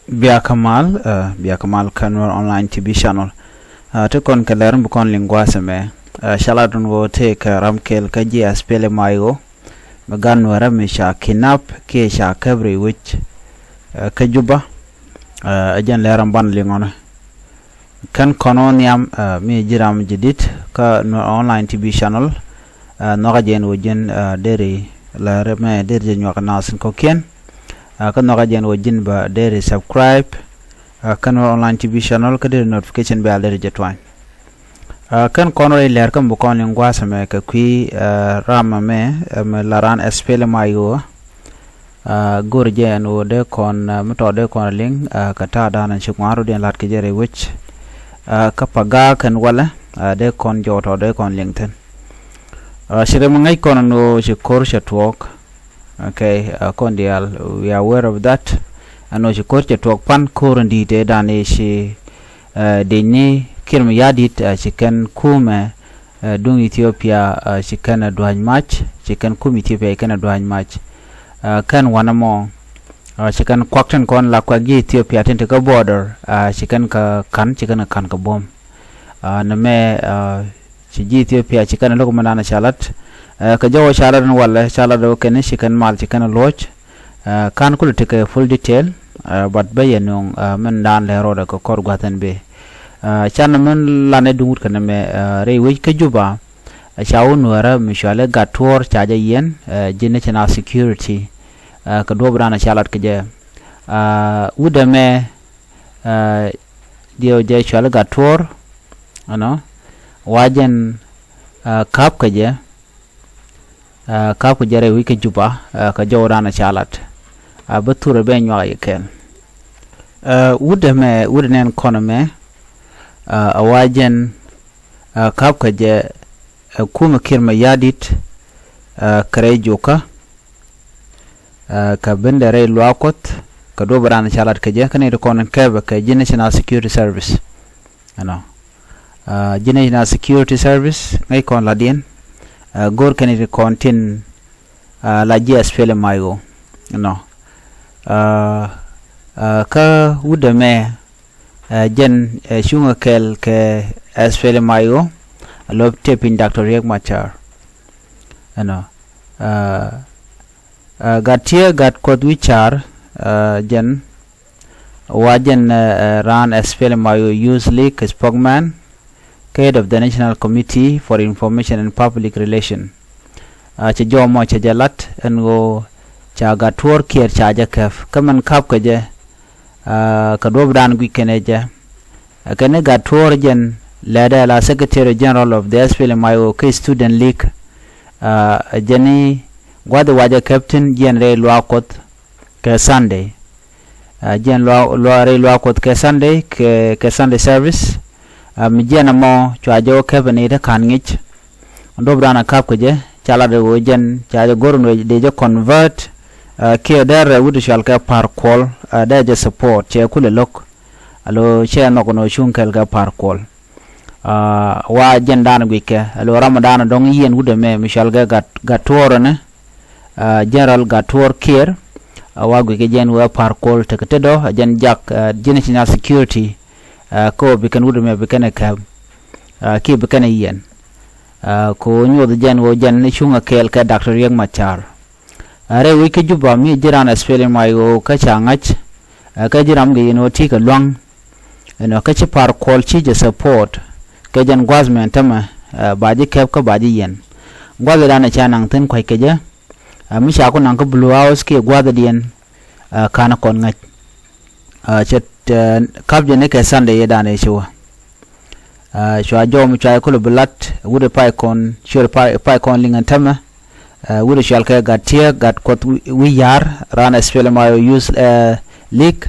Bia Kamal Kanwar Online TV channel. To kon kalerum bukon lingwa seme. Shaladun wo take ramkel kaji aspele mayo. Maganwara misha kinap ke sha kabri which kajuba. Ajan leram ban lingona. Kan kononiam mi jiram jidit ka online TV channel. Nogajen wujin deri la reme deri nywa kanasin kokien. Kan nogajen wujin ba deri subscribe. Kan online TV channel ka deri notification bell deri jetwan. Kan konore ler kan bukon lingwa same ka kui rama me laran espele mayo. Gurjen wo de kon metode kon ling kata danan chukwaru den lat kejere which kapaga kan wala de kon joto de kon lingten. Shire mangai kon no shikor shatwok. Okay, kondial, we are aware of that. Ano shikor shatwok pan korundi de dane shi denye kirm yadit shikan kume dung Ethiopia shikan duhany match shikan kum Ethiopia shikan duhany match kan wanamo shikan kwakten kon la kwagi Ethiopia tente ka border shikan ka kan shikan kan ka bom name shiji Ethiopia shikan loko manana shalat ka jawo shalat wala shalat do ken shikan mal shikan lodge kan kul take full detail but bayenong men dan le roda ko kor gatan be chana men lane dungut kana me rewe kajuba shawun wara mishale gator chaja yen national security ka do brana shalat kaje uda me dio je shale gator ano wajen kap kaje rewe kajuba ka jawrana shalat bature be nywa yeken uda nen kono me awajen kap kaje kuma kirma yadit kare joka ka bendere luakot ka dobran chalat kaje kane rekonen kebe ka national security service ano national security service ngai kon ladien gor kane rekontin la gs fele mayo no ka udame jen shunga kel ke asfele mayo lob tepin Dr. Riek Machar ano gatia gat kod wichar jen wajen ran asfele mayo use leak spokesman head of the National Committee for Information and Public Relation che jomo che jalat ngo cha gator kier cha jakef kaman kap kaje ka dobran gwi keneja kene gator jen leda la Secretary General of the SPLM Mayo ke student league jeni gwada waja captain jen re luakot ke Sunday jen re luakot ke Sunday ke Sunday service mijena mo chwajo kebene de kanngich dobran kap kaje chala de wojen chajo gorno de je convert ke der wudu shalka par call da je support che kule lok alo che no kono shunkel ga par call wa jendan gwike alo ramadan dong yen wudu me mishal ga gator ne general gator care wa gwike jen wa par call te kedo jen jak national security ko bikan wudu me bikan ka ki bikan yen ko nyodo jen wo jen shunga kel ka Dr. Riek Machar are we ke juba mi jiran asfele mayo ka changach ka jiram ge no tika long no ka chi par call chi je support ka jan gwazmen tama baji kep ka baji yen gwada dana chanang ten kwai ke je mi sha ko nang ka blue house ke gwada dien kana kon ngach chet kap je ne ka Sunday ye dana shiwa shwa jom chai ko blat wude pai kon sure pai kon lingan tama wudu shalka gatia gat kot we yar ran SPLM Mayo use leak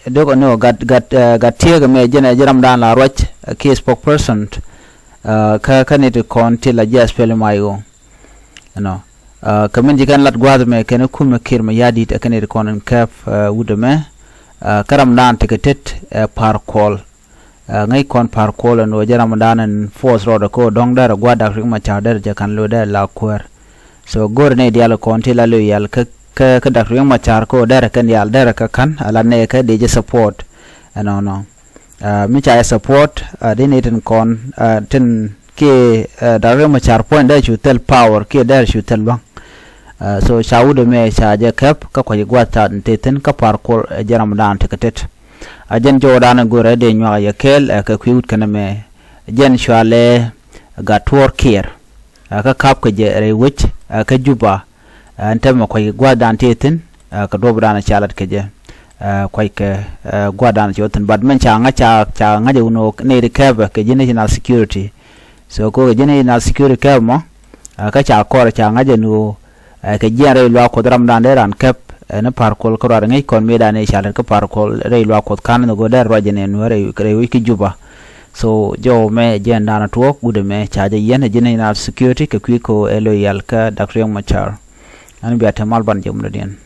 dogo no gatia ga me jena jeram dan la roch ke spokesperson ka kanite kon til la SPLM Mayo no kamen jikan lat gwad me ken kum kirma yadi ta kanite kon kaf wudu me karam dan tiketet par call ngai kon par call no jeram dan force road ko dong dar gwada rik ma chawder je kan lo da la kwer so gor ne dial kon til la lo yal ka ke dak riang machar ko dere kan yal dere ka kan ala ne ke de support no mi cha support de ne tin kon tin ke dak riang machar point da chu tel power ke dere chu tel bang so shawudo me chaje kep ka ko gwata tin ka par ko jaram dan tekatet ajen jodana gore de nywa ya kel ka kwiut kana me jen shwale ga tor kier ka kap ka je re wich ka juba ntem ko gwadan tin ka dobdana chalat ke je ko ke gwadan jotin badmen cha nga je uno ne de kebe ke national security so ko je national security ke mo ka cha ko cha nga je no ke jere lo ko dram dan ran kep na parkol ko ngai kon medane chalat ka parkol re lo ko kan no go der rojene no re wiki juba so jo me jen dana to gude me chaje yen national security ke ko elo yal ka dak riang machar an biata malban jumno den